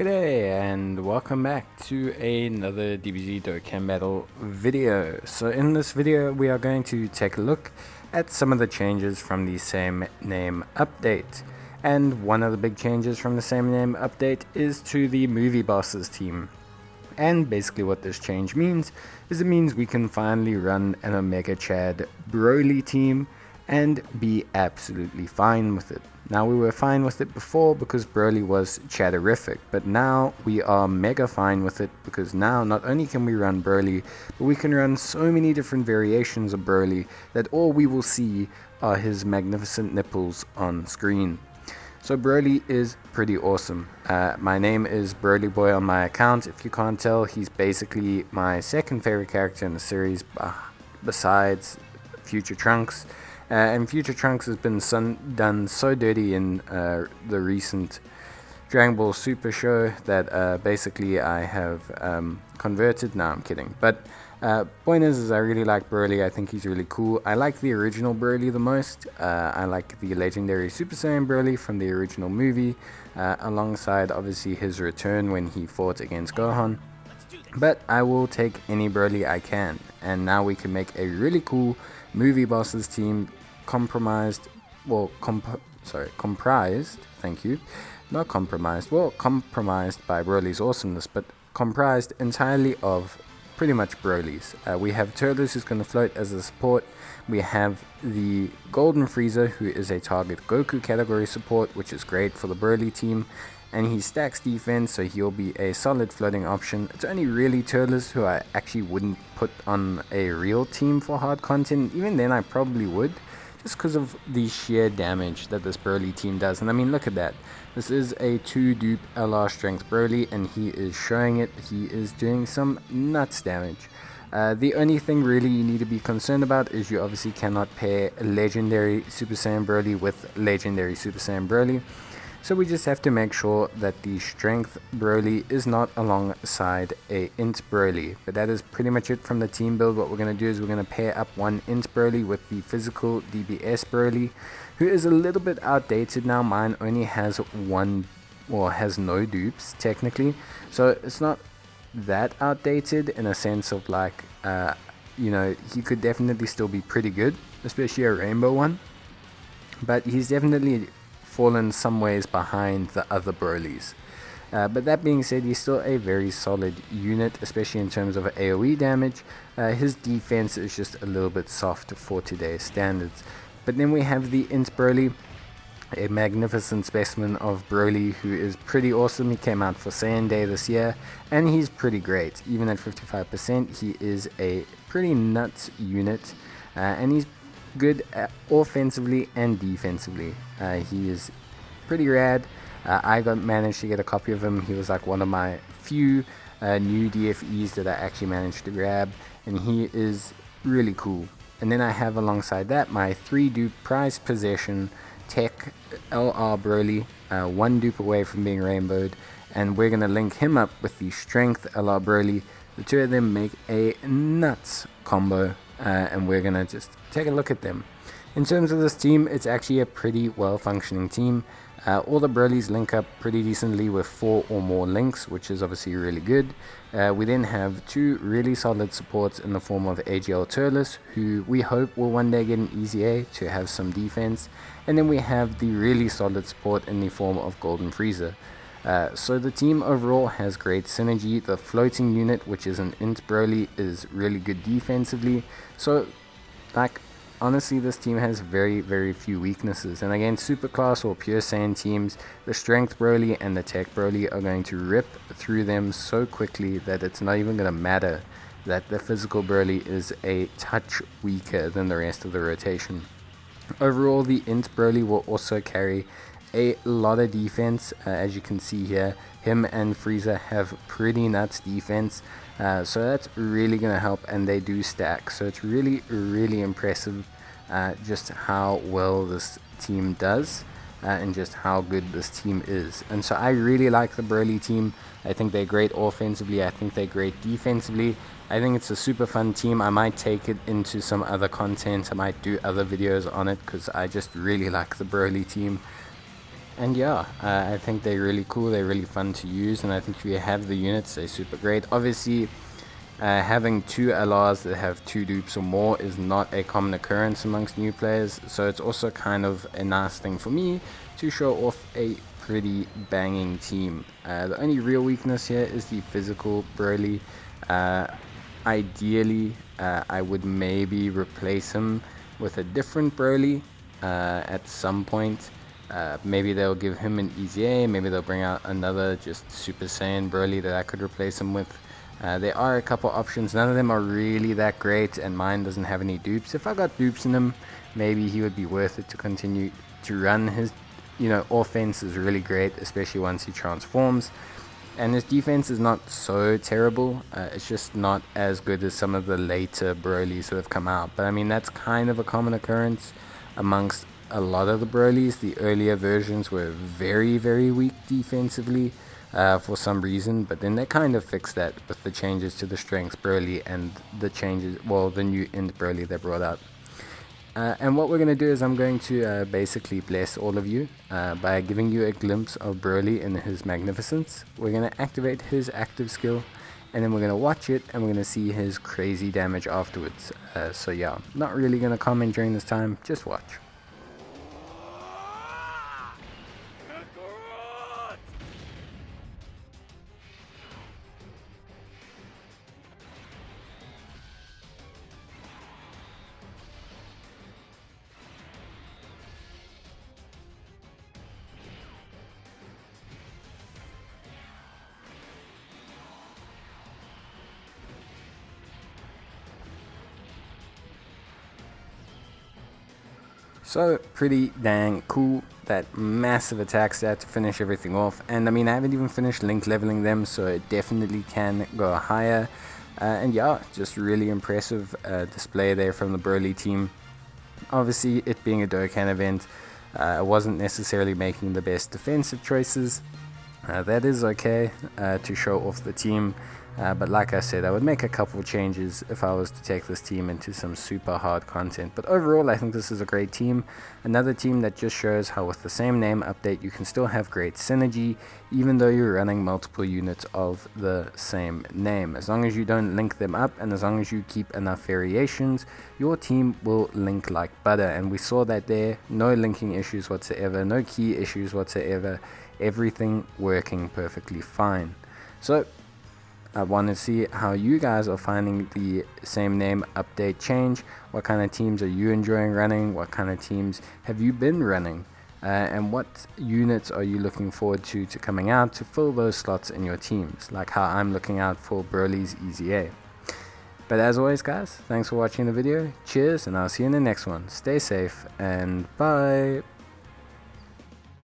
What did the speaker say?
Good day and welcome back to another Dbz Dokkan battle video. So in this video we are going to take a look at some of the changes from the same name update. And one of the big changes from the same name update is to the movie bosses team. And basically what this change means is it means we can finally run an Omega Chad Broly team and be absolutely fine with it. Now, we were fine with it before because Broly was chatterific, but now we are mega fine with it because now not only can we run Broly, but we can run so many different variations of Broly that all we will see are his magnificent nipples on screen. So Broly is pretty awesome. My name is Broly Boy on my account. If you can't tell, he's basically my second favorite character in the series besides Future Trunks. And Future Trunks has been done so dirty in the recent Dragon Ball Super show that basically I have converted. No, I'm kidding. But point is I really like Broly. I think he's really cool. I like the original Broly the most. I like the legendary Super Saiyan Broly from the original movie, alongside obviously his return when he fought against Gohan. But I will take any Broly I can. And now we can make a really cool movie bosses team comprised, thank you, not compromised, compromised by Broly's awesomeness, but comprised entirely of pretty much Broly's. We have Turles, who's going to float as a support. We have the Golden Frieza, who is a target Goku category support, which is great for the Broly team. And he stacks defense, so he'll be a solid floating option. It's only really Turles who I actually wouldn't put on a real team for hard content. Even then I probably would, just because of the sheer damage that this Broly team does. And I mean, look at that. This is a 2-dupe LR strength Broly, and he is showing it. He is doing some nuts damage. The only thing really you need to be concerned about is you obviously cannot pair legendary Super Saiyan Broly with legendary Super Saiyan Broly. So we just have to make sure that the strength Broly is not alongside a int Broly. But that is pretty much it from the team build. What we're going to do is we're going to pair up one int Broly with the physical Dbz Broly, who is a little bit outdated now. Mine only has has no dupes technically. So it's not that outdated in a sense of like, he could definitely still be pretty good, especially a rainbow one. But he's definitely fallen some ways behind the other Brolys. But that being said, he's still a very solid unit, especially in terms of AoE damage. His defense is just a little bit soft for today's standards. But then we have the Int Broly, a magnificent specimen of Broly who is pretty awesome. He came out for Saiyan Day this year, and he's pretty great. Even at 55%, he is a pretty nuts unit, and he's good offensively and defensively. He is pretty rad. I managed to get a copy of him. He was like one of my few new DFEs that I actually managed to grab, and he is really cool. And then I have alongside that my 3-dupe prize possession tech LR Broly, 1 dupe away from being rainbowed, and we're going to link him up with the strength LR Broly. The two of them make a nuts combo, and we're going to just take a look at them. In terms of this team, it's actually a pretty well functioning team. All the Brolys link up pretty decently with 4 or more links, which is obviously really good. We then have 2 really solid supports in the form of AGL Turles, who we hope will one day get an easy A to have some defense. And then we have the really solid support in the form of Golden Frieza. So the team overall has great synergy. The floating unit, which is an int Broly, is really good defensively. So honestly, this team has very, very few weaknesses. And against Superclass or Pure Saiyan teams, the Strength Broly and the Tech Broly are going to rip through them so quickly that it's not even going to matter that the physical Broly is a touch weaker than the rest of the rotation. Overall, the int Broly will also carry a lot of defense. As you can see here, him and Frieza have pretty nuts defense. So that's really going to help, and they do stack. So it's really, really impressive just how well this team does and just how good this team is. And so I really like the Broly team. I think they're great offensively. I think they're great defensively. I think it's a super fun team. I might take it into some other content. I might do other videos on it because I just really like the Broly team. And yeah, I think they're really cool, they're really fun to use, and I think if you have the units, they're super great. Obviously, having 2 LRs that have 2 dupes or more is not a common occurrence amongst new players, so it's also kind of a nice thing for me to show off a pretty banging team. The only real weakness here is the physical Broly. Ideally, I would maybe replace him with a different Broly at some point. Maybe they'll give him an easy A, maybe they'll bring out another just Super Saiyan Broly that I could replace him with. There are a couple options, none of them are really that great, and mine doesn't have any dupes. If I got dupes in him, maybe he would be worth it to continue to run. His offense is really great, especially once he transforms. And his defense is not so terrible, it's just not as good as some of the later Brolys that have come out. But I mean, that's kind of a common occurrence amongst a lot of the Brolys. The earlier versions were very, very weak defensively for some reason, but then they kind of fixed that with the changes to the strength Broly and the new End Broly they brought out. And what we're going to do is I'm going to basically bless all of you by giving you a glimpse of Broly in his magnificence. We're going to activate his active skill, and then we're going to watch it, and we're going to see his crazy damage afterwards. So yeah, not really going to comment during this time, just watch. So pretty dang cool, that massive attack stat to finish everything off. And I mean, I haven't even finished link leveling them, so it definitely can go higher. And yeah, just really impressive display there from the Broly team. Obviously, it being a Dokkan event, I wasn't necessarily making the best defensive choices. That is okay to show off the team. But like I said, I would make a couple changes if I was to take this team into some super hard content. But overall, I think this is a great team. Another team that just shows how with the same name update, you can still have great synergy, even though you're running multiple units of the same name. As long as you don't link them up, and as long as you keep enough variations, your team will link like butter. And we saw that there, no linking issues whatsoever, no key issues whatsoever, everything working perfectly fine. So I want to see how you guys are finding the same name update change. What kind of teams are you enjoying running? What kind of teams have you been running? And what units are you looking forward to coming out to fill those slots in your teams? Like how I'm looking out for Broly's Easy A. But as always, guys, thanks for watching the video. Cheers, and I'll see you in the next one. Stay safe, and bye.